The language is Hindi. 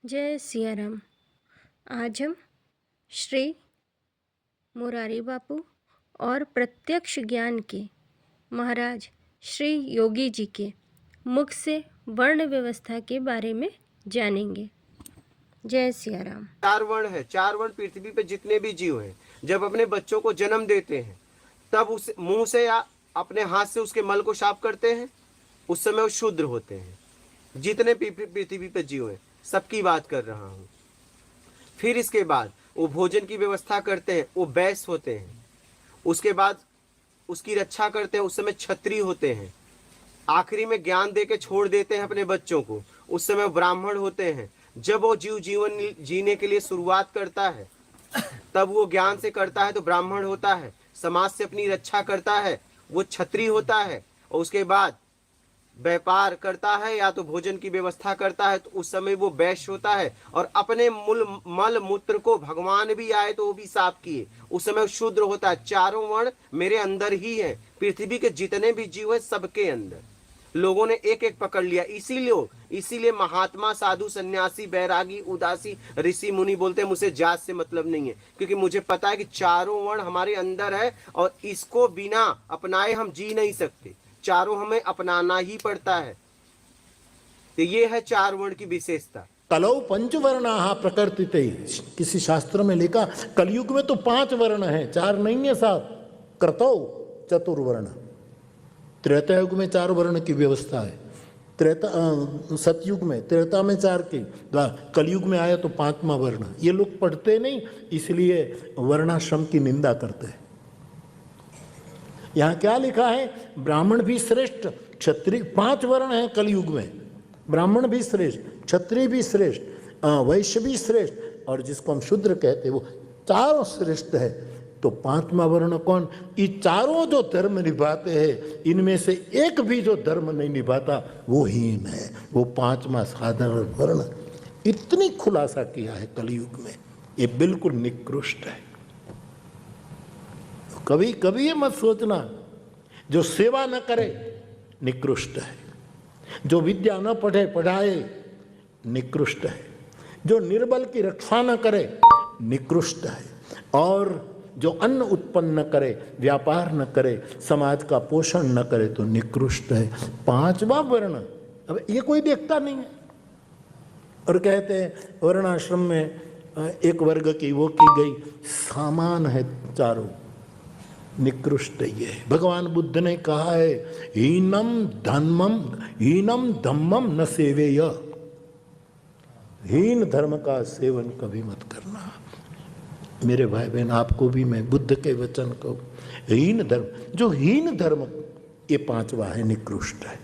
जय सिया राम। आज हम श्री मुरारी बापू और प्रत्यक्ष ज्ञान के महाराज श्री योगी जी के मुख से वर्ण व्यवस्था के बारे में जानेंगे। जय सिया राम। 4 वर्ण है। 4 वर्ण पृथ्वी पे जितने भी जीव हैं, जब अपने बच्चों को जन्म देते हैं तब उस मुंह से या अपने हाथ से उसके मल को साफ करते हैं, उस समय वो शूद्र होते हैं। जितने पृथ्वी पे जीव हैं सबकी बात कर रहा हूँ। फिर इसके बाद वो भोजन की व्यवस्था करते हैं, वो वैश्य होते हैं। उसके बाद उसकी रक्षा करते हैं, उस समय क्षत्रिय होते हैं। आखिरी में ज्ञान दे के छोड़ देते हैं अपने बच्चों को, उस समय ब्राह्मण होते हैं। जब वो जीवन जीने के लिए शुरुआत करता है तब वो ज्ञान से करता है तो ब्राह्मण होता है। समाज से अपनी रक्षा करता है, वो क्षत्रिय होता है। और उसके बाद व्यापार करता है या तो भोजन की व्यवस्था करता है तो उस समय वो वैश्य होता है। और अपने मल मूत्र को भगवान भी आए तो वो भी साफ किए, उस समय शूद्र होता है। 4 वर्ण मेरे अंदर ही है। पृथ्वी के जितने भी जीव है सबके अंदर लोगों ने एक एक पकड़ लिया। इसीलिए महात्मा, साधु, सन्यासी, बैरागी, उदासी, ऋषि, मुनि बोलते हैं मुझे जात से मतलब नहीं है, क्योंकि मुझे पता है कि 4 वर्ण हमारे अंदर है और इसको बिना अपनाए हम जी नहीं सकते। 4 हमें अपनाना ही पड़ता है। तो ये है 4 वर्ण की विशेषता। कलौ पंचवर्णा प्रकृतिते, किसी शास्त्र में लिखा कलयुग में तो 5 वर्ण है, 4 नहीं है साहब। कृतौ चतुर्वर्ण, त्रेता युग में 4 वर्ण की व्यवस्था है। सतयुग में, त्रेता में 4 की, कलयुग में आया तो 5वां वर्ण। ये लोग पढ़ते नहीं, इसलिए वर्णाश्रम की निंदा करते हैं। यहाँ क्या लिखा है? ब्राह्मण भी श्रेष्ठ, क्षत्रिय, 5 वर्ण है कलयुग में। ब्राह्मण भी श्रेष्ठ, क्षत्रिय भी श्रेष्ठ, वैश्य भी श्रेष्ठ, और जिसको हम शूद्र कहते हैं वो चारों श्रेष्ठ है। तो 5वां वर्ण कौन? ये चारों जो धर्म निभाते हैं इनमें से एक भी जो धर्म नहीं निभाता वो हीन है, वो 5वां साधारण वर्ण। इतनी खुलासा किया है कलयुग में, ये बिल्कुल निकृष्ट है। कभी कभी ये मत सोचना जो सेवा न करे निकृष्ट है, जो विद्या न पढ़े पढ़ाए निकृष्ट है, जो निर्बल की रक्षा न करे निकृष्ट है, और जो अन्न उत्पन्न न करे, व्यापार न करे, समाज का पोषण न करे तो निकृष्ट है। 5वां वर्ण अब ये कोई देखता नहीं है। और कहते हैं वर्णाश्रम में एक वर्ग की वो की गई, सामान है चारों, निकृष्ट ये है। भगवान बुद्ध ने कहा है हीनम धम्मम न सेवेय, हीन धर्म का सेवन कभी मत करना। मेरे भाई बहन, आपको भी मैं बुद्ध के वचन को, हीन धर्म, जो हीन धर्म ये 5वां है, निकृष्ट है।